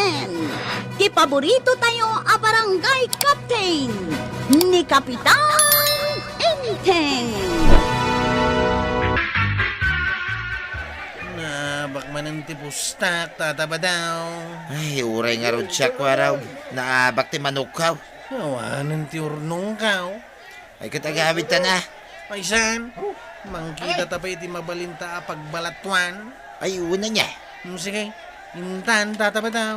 Captain! Ti paborito tayo a barangay captain ni Kapitan Enteng! Nabak man ang tipustak, tataba daw. Ay, uray nga ron siya ko araw. Naabak ti manukaw. Nawanan ti urnong kaw. Ay, katagawid ta na. Paisan, mangkita tapay ti mabalinta a pagbalatuan. Ay, una niya. Sige, intan, tataba daw.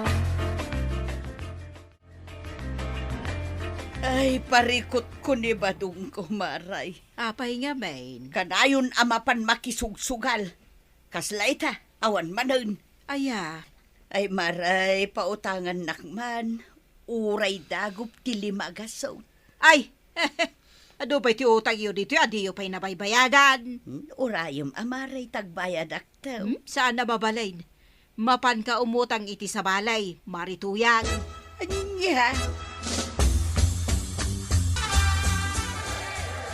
Ay, parikot ko ni Badong ko, Maray. Apay nga, main. Kanayon amapan makisugsugal. Kaslay ta, awan manon. Aya, Ay, Maray, pautangan nakman. Uray dagup ti limagasaw. ay, ado pa'y ti utang iyo dito, adiyo pa'y nabaybayadan. Urayom amaray tagbayad aktaw. Saan nababalain? Mapan ka umutang iti sa balay, marituyang. Anya,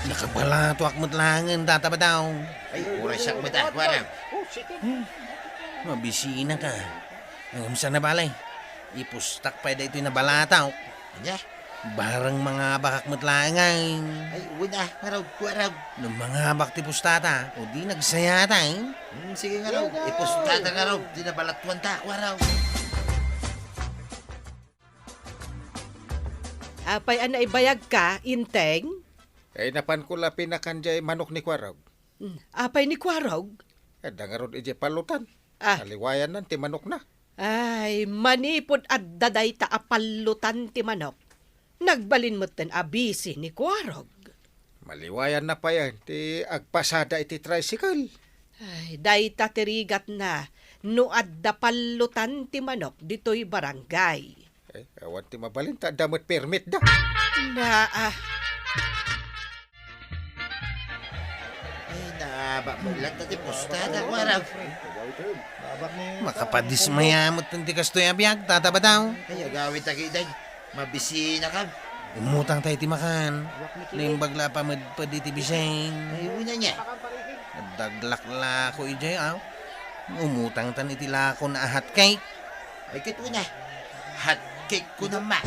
Nakabalato akmat langan, tataba daw. Ay, uray siya kumita. Wala. Mabisina ka. Ang sa nabalay. Ipustak pa ito'y nabalataw. Anya? Barang mga bakakmat langan. Ay, una. Araw, araw. Nung mga bakti pustata, o di nagsayata eh. Sige nga raw. Ipustata nga raw. Di nabalatuan ta. Araw. Apay ana ibayag ka, inteng? Ay napan ko la pinakanjay manok ni Kwarog. Apay ni Kwarog? Dangarod ije palutan. Ah. Aliwayan nan ti manok na. Ay, manipod at daday ta apalutan ti manok. Nagbalin mo ten abisi ni Kwarog. Maliwayan na pa yan. Ti agpasada iti tricycle. Ay, day ta tirigat na. No adda palutan ti manok dito'y barangay. Ay, awan ti mabalin ta damot permit da. Na, Ay, naabak mo lang ta ti pustada. Araw. Makapadismayamot ng tikas to'y abiyag, tataba daw. Ay, agawid ta kiday. Mabisina ka. Umutang tayo ti makan. Limbagla pa pa di ti biseng. Ay, una niya. Nagdaglakla ko ijay aw. Umutang tan iti lako na hot cake. Ay, kit una. Hot cake ko naman.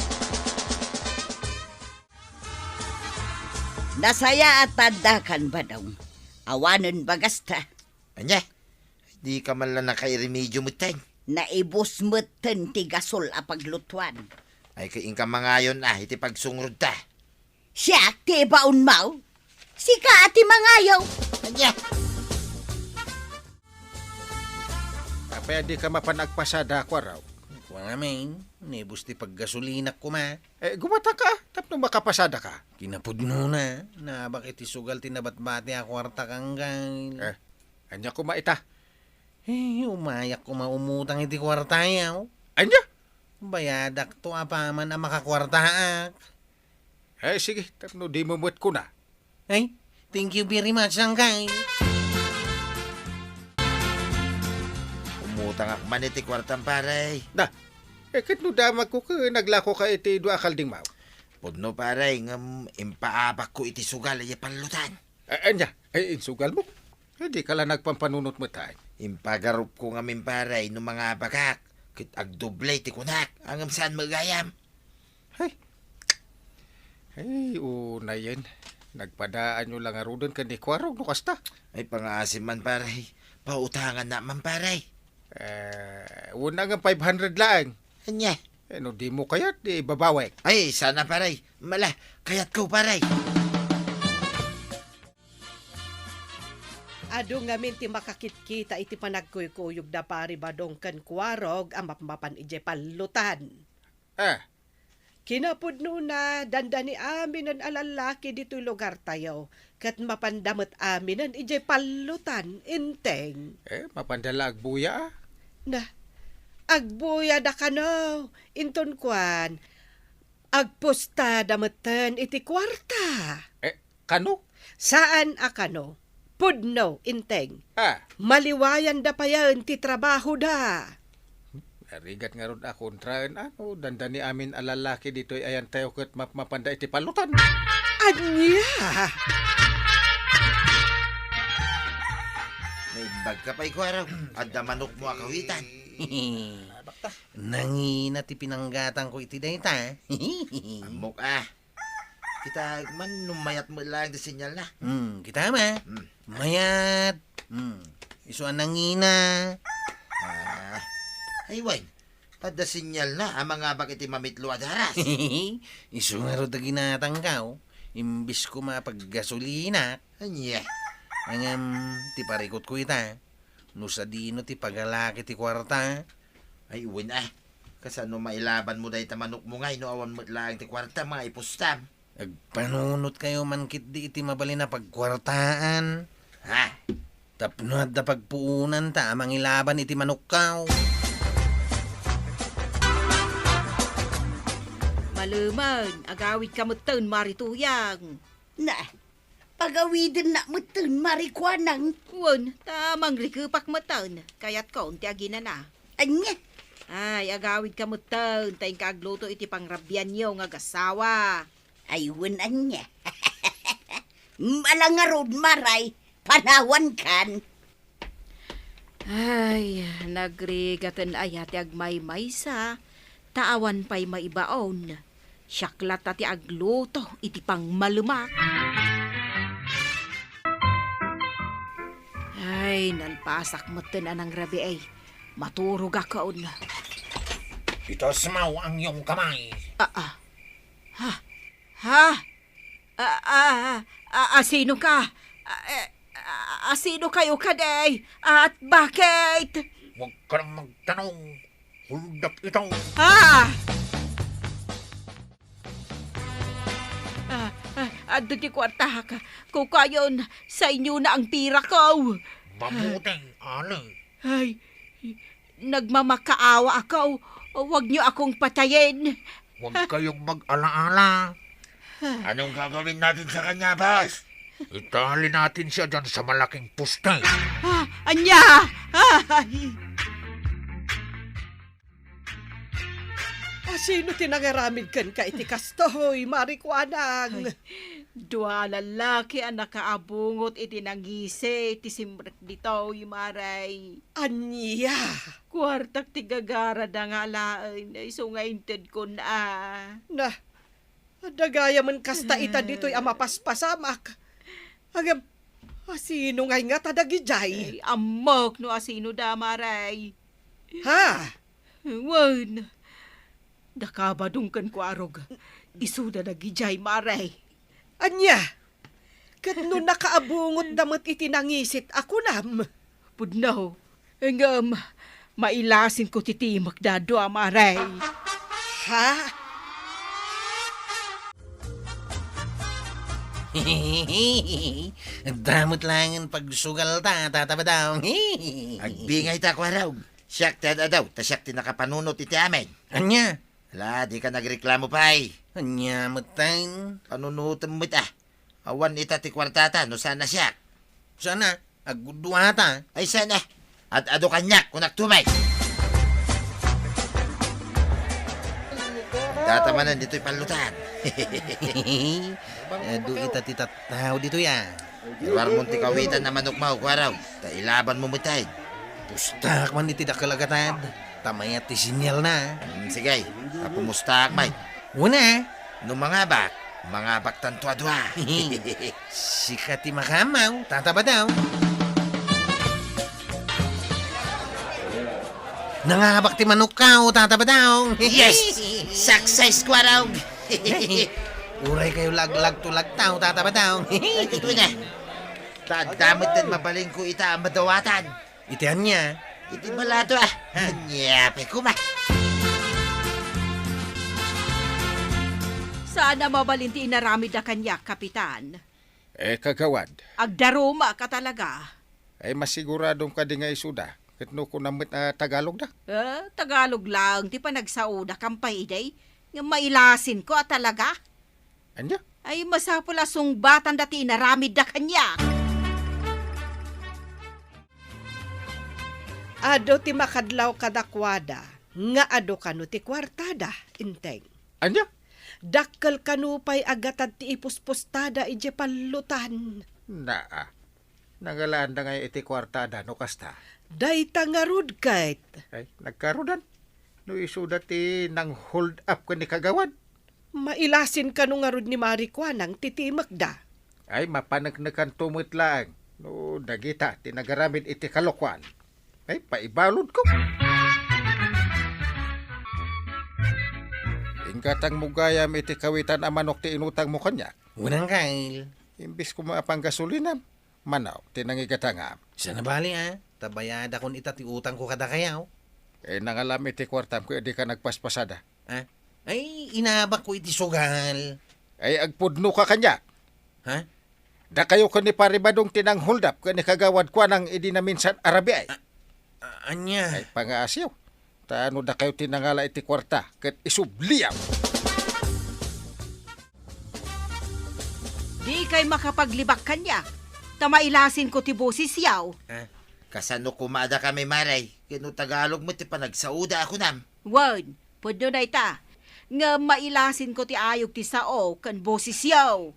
nasaya at tadakan ba daw? Awanon bagasta. Anya? Di ka man lang nakairemedyo mo tayo. Naibos mo ten ti gasol a paglutuan. Ay, kain ka mga yon iti pagsungurod ta. Siya, ti baon mau. Sika ati mangayaw. Anya? Apay di ka mapanagpasada Kwaraw. Kuwa nga main, nebus ti paggasolinak ko ma. Eh, gumata ka. Tapno makapasada ka. Kinapudno na, nabak iti sugal tinabat-bati a kwarta kanggang. Anya ko maita. Umayak ko maumutang iti kwarta yaw. Anya? Bayadak to apaman a makakwartaak. Sige. Tapno di mumut ko na. Ay, thank you very much langkay. Umutang akman iti kwartang paray. Da. Katno damag ko ka naglako ka iti dua kalding mau. Pudno paray, ngam impaabak ko iti sugal ay panlutan. Anya? Ay, insugal mo. Hindi ka lang nagpampanunot mo tayo. Impagarup ko ngamin paray no mga bakak. Kit agdoblay ti kunak. Angam saan magayam. Ay, una yan. Nagpadaan nyo lang arudon ka ni Kwarog, no kasta? Ay, pang-asim man paray. Pautangan na man paray. Una nga 500 lang. Anya? No, di mo kayat, di babawek. Ay, sana paray. Mala, kayat ko paray. Ado nga minti makakitkita iti panagkuykuyog da pari badong kan Kwarog ang mapmapan ije palutan. Kinapudno na dandani amin ang alalaki dito'y lugar tayo kat mapandamot amin ang ije palutan inteng. Mapandala agbuya. Na, agbuya da ka no, inton kwan, agpusta damutan iti kwarta. Kano? Saan akano? Pudno, inteng. Maliwayan da pa yan, ti trabaho da. Rigat nga ron akontraen dandani amin alalaki dito ayan tayo kat mapanda iti palutan. Anya! May bag ka pa'y kwaraw. At manok mo akawitan. ta. Nangina ti pinanggatan ko iti dayta. Amok Kita man numayat mo lang di sinyal na. Kita ma. Mayat. Isuan nangina. Ay wan. Ada sinyal na ang mga bakit mamitlo at haras. Isu nga ro ginatang kao. Imbis ko mapaggasolina. Anya. Ti parikot ko ita. No sa dino ti pagalaki ti kwarta. Ay uwan Kasano mailaban mo dahi tamanok mo ngay no awan mo lang ti kwarta mga ipustam. Agpanunot kayo mankit di iti mabali na pagkwartaan. Ha? Tapno da pagpuunan ta amang ilaban iti manukkaw. Maluman, agawid ka mutan, marituyang. Na, pagawidin na mutan marikwanang. Wan, tamang rikupak mutan. Kayat ko, ti agina na. Anya, Ay, agawid ka mutan, tayong kaagluto iti pangrabyan nyo nga gasawa. ayun anya. Malangarod maray, panawan kan. Ay, nagrigatan ay ati agmay maysa. Taawan pa'y maibaon. Syaklat ati agluto iti pang malumak. Ay, nalpasak mo anang rabi ay. Maturog akaon. Ito smaw ang iyong kamay. Sino ka? Sino kayo kaday? At bakit? Huwag ka nang magtanong. Huldap ito. Ado di kwarta ka. Kung kayon, sa inyo na ang pira ko. Mabuting, ani. Ay, nagmamakaawa ako. Huwag niyo akong patayin. Huwag kayong mag-alaala. Anong gagawin natin sa kanya, boss? Itali natin siya dyan sa malaking puste. Anya! Ay! Sino tinangaramid kan ka iti kastoy, marikwanang? Dua lalaki ang nakaabungot iti nangisi iti simrek dito, maray. Anya. Kwartak ti gagara da nga lain, isungainted ko na. Na, dagaya man kasta ita dito'y amapaspasamak. Agam, sino ngay nga tadagijay? Ay, amok no asino da, maray. Ha? Wan, nakabadungkan ko arog. Isuda na gijay, maray. Anya, kat no nakaabungot damot itinangisit ako nam. Pudnaw, engam, mailasin ko titimak dado, maray. Ha? Damot lang ang pagsugal ta, tatabadaw. Agbingay ta ko araw. Siyak ta daw, tasyak ti nakapanunot iti amin. Anya? Ala, di ka nagreklamo pa Anya mutang. Panunutan mo Awan ita ti kwartata, no sana siyak. Sana, agudwata. Ay sana. At ado kanyak, kunak tumay. Tatamanan dito'y palutan. Ado ita titataw dito ya. Iwar mong ti kawitan na manok mo, kwaraw. Ta ilaban mo mutay. Pustak man iti dakalagatad. Tamayat ti sinyal na. Sige, kapumustak may. Una, No mga bak tanto adwa. sikat ti makamaw, tatabadaw. Nangabak ti manukaw, tatabadaw. Yes! Success, kwaraw. Uray kayo lag tulag tao, tatabadaw. Ay, ito na. Tadamot din mabaling ko ita ang madawatan. Itihan niya. Iti balato Nyape ko ba? Sana mabalinti inaramid na kanya, kapitan. Kagawad. Agdaruma ka talaga. Masiguradong ka di nga isuda. Kitno ko namit Tagalog da. Tagalog lang, di pa nagsauna kampay day. Nga mailasin ko talaga. Anya? Ay masapula sungbatan dati inaramid na kanya. Ado ti makadlaw kadakwada, nga ado kano ti kwartada, inteng. Anya? Dakkel kanupay agatad ti ipuspustada ije palutan. Naa. Nangalaan na nga iti kwartada no kasta. Day tangarud kait. Ay, nagkarudan. No isuda ti nang hold up ka ni kagawad. Mailasin ka nung nga rod ni Marikwa nang titimak da. Ay mapanagnakan tumit lang. No dagita tinagaramid iti kalokwan. Ay paibalod ko. Ingkatang mugayam iti kawitan a manok ti inutang mo kanya. Unang kail. Imbis ko maapang gasolina, manaw tinangigatangam. Sa nabali tabayada kon ita ti utang ko kada kayaw. Eh nangalam iti kwartam ko edi ka nagpaspasada. Ay, inabak ko iti sugal. Ay agpudno ka kanya. Ha? Da kayo ka ni paribadong tinang hold up ka ni kagawad kwa nang idi na minsan Arabi ay. Anya? Ay pangaasyaw. Taano da kayo tinangala iti kwarta ket isubliyaw. Di kay makapaglibak kanya. Tamailasin ko ti bosis yaw. Kasano kumada kami maray. Kino Tagalog mo ti panagsauda ako nam. Wan, pwede na ita. Nga mailasin ko ti ayog ti sao kan bosis yaw.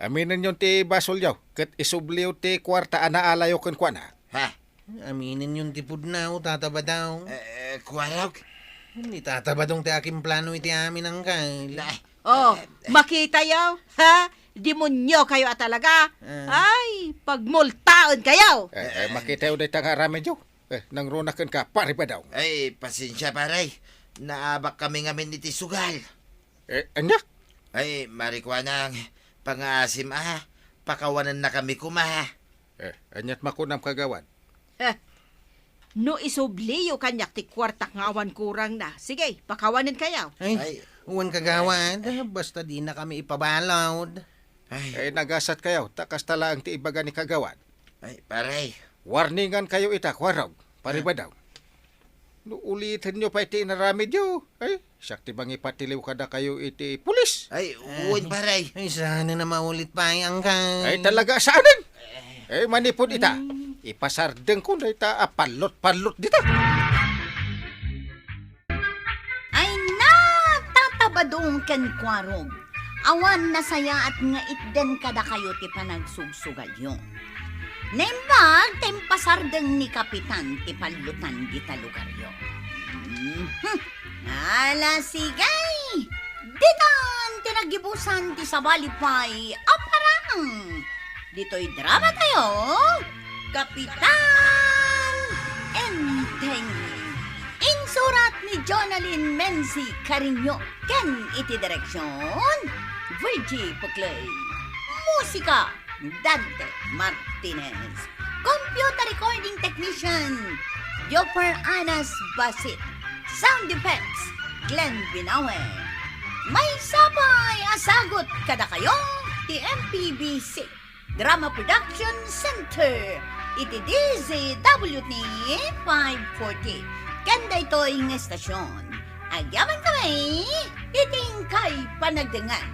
Aminin yung ti basol yaw. Ket isubliyaw ti kwarta anaalayo ken kwa na. Ha? Aminin yung tipod na tataba daw. Kuwarog? Hindi tatabadong ti aking plano iti amin ang kail. Oh, makita yaw? Ha? Demonyo kayo talaga? Ay, pagmultaon kayo. Makita yun itang aramid yaw. Nang runakan ka, pariba daw. Ay, pasensya paray. Naabak kami ngamin iti sugal. Anyak? Ay, Marikwa nang pangaasim pakawanan na kami kumaha. Anyat makunam kagawad. No isubliyo kanyak ti kwartak ngawan kurang na. Sige, pakawanin kayaw. Ay, uwan kagawad. Basta di na kami ipabalawd. Nagasat kayo. Takas tala ang ti ibaga ni kagawad. Ay, paray. Warningan kayo ita, kwarog. Pariba daw. No ulitin nyo pa iti inaramid nyo. Ay, sakti bang ipatiliw kada kayo iti pulis. Ay, uwan paray. Ay, sana na maulit pa ang kail. Ay, talaga saanin? Manipod ita. Ipasardeng ko na ita, palot-palot dita. Ay tatabadong ken kwarog. Awan na saya at nga itden kada kayo ti panagsugsugal yun. Nembag, tempasardeng ni Kapitan ti palutan dita lugar yun. Ala sigay! Ditan tinagibusan ti sabalipay aparang! Dito'y drama tayo, Kapitan Enteng. Insurat ni Jonalyn Menzi Carino ken iti direksyon Virgie Puclay. Musika Dante Martinez. Computer recording technician Joper Anas Basit. Sound effects Glenn Binawe. May sabay asagot kada kayo ti MPBC Drama Production Center iti DZWT 540. Kanda ito ang estasyon. Agyaman kami, iting kay panagdangan.